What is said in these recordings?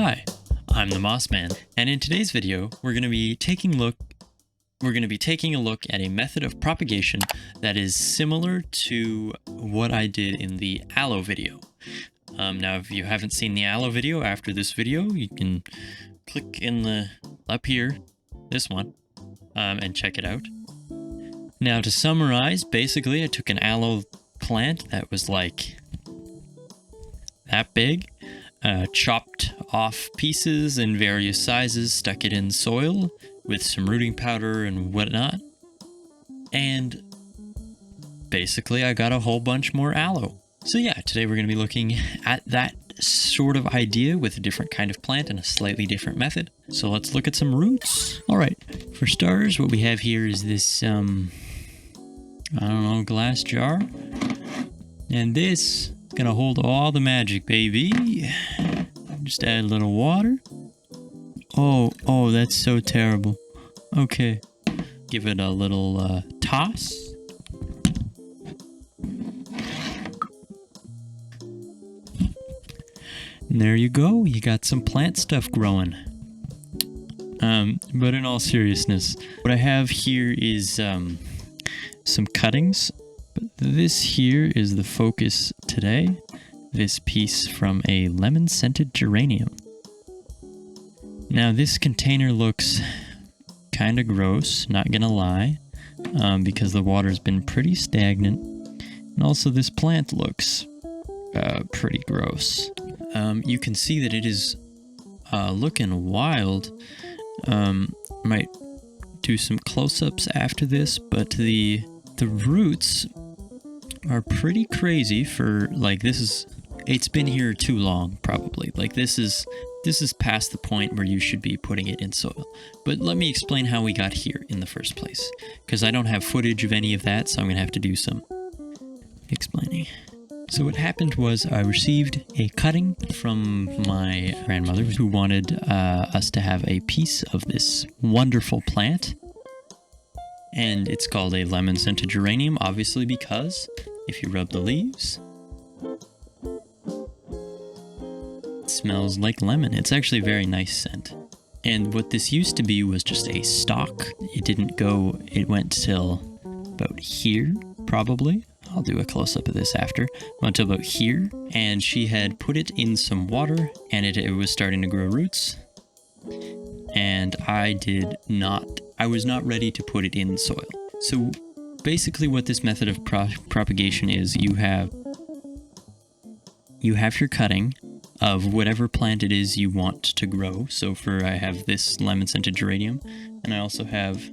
Hi, I'm the Moss Man, and in today's video, we're going to be taking a look at a method of propagation that is similar to what I did in the aloe video. Now, if you haven't seen the aloe video after this video, you can click in the up here, this one, and check it out. Now, to summarize, basically, I took an aloe plant that was like that big, chopped off pieces in various sizes, stuck it in soil with some rooting powder and whatnot, and basically I got a whole bunch more aloe. So yeah, today we're going to be looking at that sort of idea with a different kind of plant and a slightly different method. So let's look at some roots. Alright, for starters, what we have here is this, I don't know, glass jar. And this is going to hold all the magic, baby. Just add a little water. Oh, that's so terrible. Okay. Give it a little toss. And there you go. You got some plant stuff growing. But in all seriousness, what I have here is some cuttings. But this here is the focus today. This piece from a lemon-scented geranium. Now this container looks kind of gross, not gonna lie, because the water's been pretty stagnant. And also this plant looks pretty gross. You can see that it is looking wild. Might do some close-ups after this, but the roots are pretty crazy for, like, it's been here too long, probably. Like, this is past the point where you should be putting it in soil. But let me explain how we got here in the first place, because I don't have footage of any of that, so I'm gonna have to do some explaining. So what happened was I received a cutting from my grandmother who wanted us to have a piece of this wonderful plant. And it's called a lemon-scented geranium, obviously, because if you rub the leaves, it smells like lemon. It's actually a very nice scent. And what this used to be was just a stalk. It went till about here, probably. I'll do a close-up of this after. Went till about here, and she had put it in some water, and it was starting to grow roots. And I was not ready to put it in soil. So basically what this method of propagation is, you have your cutting of whatever plant it is you want to grow. So I have this lemon-scented geranium, and I also have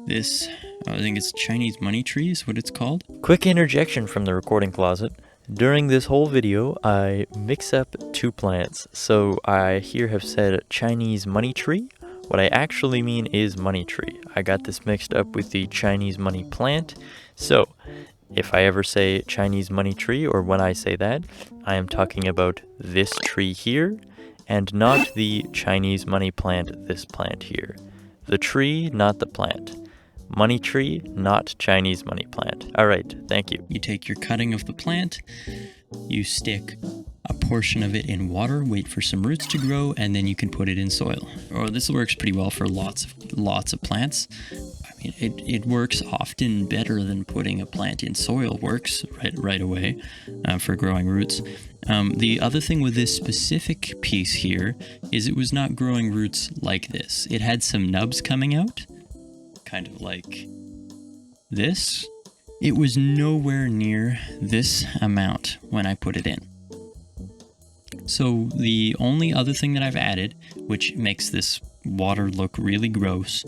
this, I think it's Chinese money tree is what it's called. Quick interjection from the recording closet. During this whole video, I mix up two plants. So I here have said Chinese money tree. What I actually mean is money tree. I got this mixed up with the Chinese money plant. So if I ever say Chinese money tree, or when I say that, I am talking about this tree here and not the Chinese money plant, this plant here. The tree, not the plant. Money tree, not Chinese money plant. All right, thank you. You take your cutting of the plant, you stick a portion of it in water, wait for some roots to grow, and then you can put it in soil. Or this works pretty well for lots of plants. I mean, it works often better than putting a plant in soil works right away for growing roots. The other thing with this specific piece here is it was not growing roots like this. It had some nubs coming out, kind of like this. It was nowhere near this amount when I put it in. So the only other thing that I've added, which makes this water look really gross,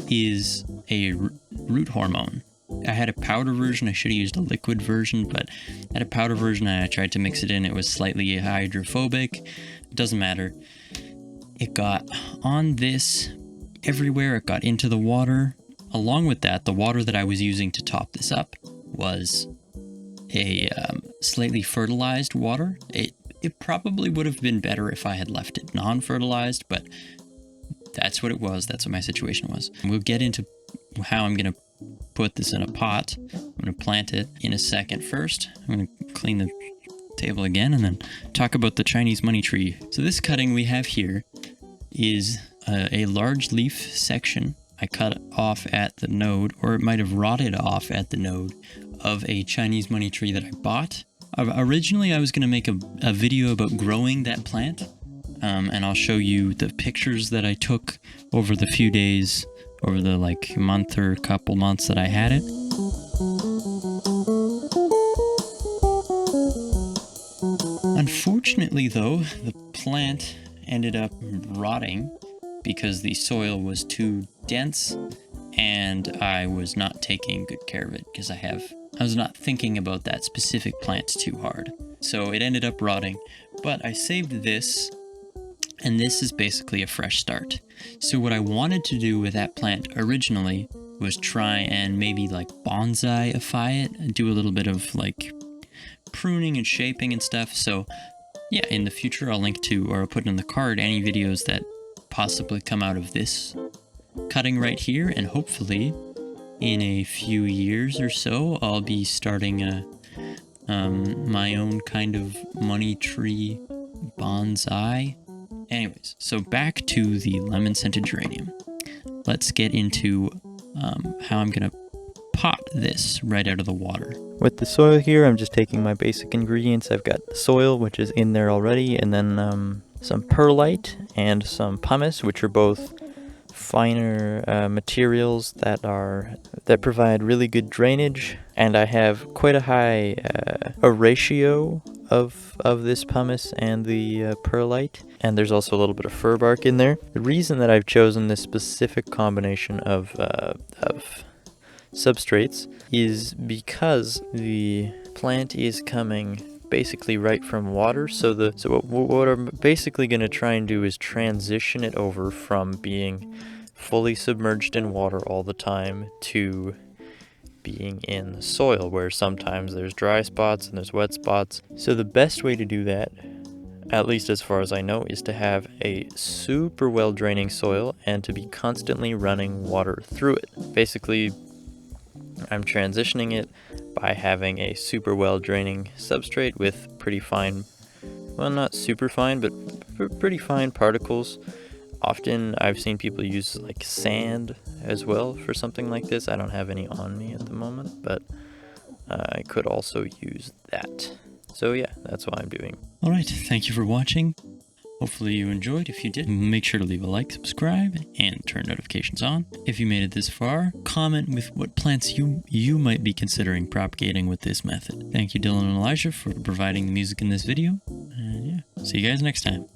is a root hormone. I had a powder version. I should have used a liquid version, but I had a powder version and I tried to mix it in. It was slightly hydrophobic. It doesn't matter. It got on this everywhere. It got into the water. Along with that, the water that I was using to top this up was a slightly fertilized water. It probably would have been better if I had left it non-fertilized, but that's what it was. That's what my situation was. We'll get into how I'm going to put this in a pot. I'm going to plant it in a second. First, I'm going to clean the table again and then talk about the Chinese money tree. So this cutting we have here is a large leaf section I cut off at the node, or it might have rotted off at the node, of a Chinese money tree that I bought. Originally, I was going to make a video about growing that plant, and I'll show you the pictures that I took over the few days, over the like month or couple months that I had it. Unfortunately, though, the plant ended up rotting because the soil was too dense and I was not taking good care of it because I was not thinking about that specific plant too hard. So it ended up rotting, but I saved this, and this is basically a fresh start. So what I wanted to do with that plant originally was try and maybe like bonsai-ify it and do a little bit of like pruning and shaping and stuff. So yeah, in the future I'll link to, or I'll put in the card, any videos that possibly come out of this cutting right here, and hopefully in a few years or so I'll be starting my own kind of money tree bonsai. Anyways, so back to the lemon scented geranium. Let's get into how I'm gonna pot this right out of the water. With the soil here, I'm just taking my basic ingredients. I've got soil, which is in there already, and then some perlite and some pumice, which are both finer materials that provide really good drainage. And I have quite a high a ratio of this pumice and the perlite, and there's also a little bit of fir bark in there. The reason that I've chosen this specific combination of substrates is because the plant is coming basically right from water. So what I'm basically going to try and do is transition it over from being fully submerged in water all the time to being in the soil, where sometimes there's dry spots and there's wet spots. So the best way to do that, at least as far as I know, is to have a super well draining soil and to be constantly running water through it. Basically, I'm transitioning it by having a super well draining substrate with pretty fine, well, not super fine, but pretty fine particles. Often I've seen people use like sand as well for something like this. I don't have any on me at the moment, but I could also use that. So yeah, that's what I'm doing. All right, thank you for watching. Hopefully you enjoyed. If you did, make sure to leave a like, subscribe, and turn notifications on. If you made it this far, comment with what plants you might be considering propagating with this method. Thank you, Dylan and Elijah, for providing the music in this video. And yeah, see you guys next time.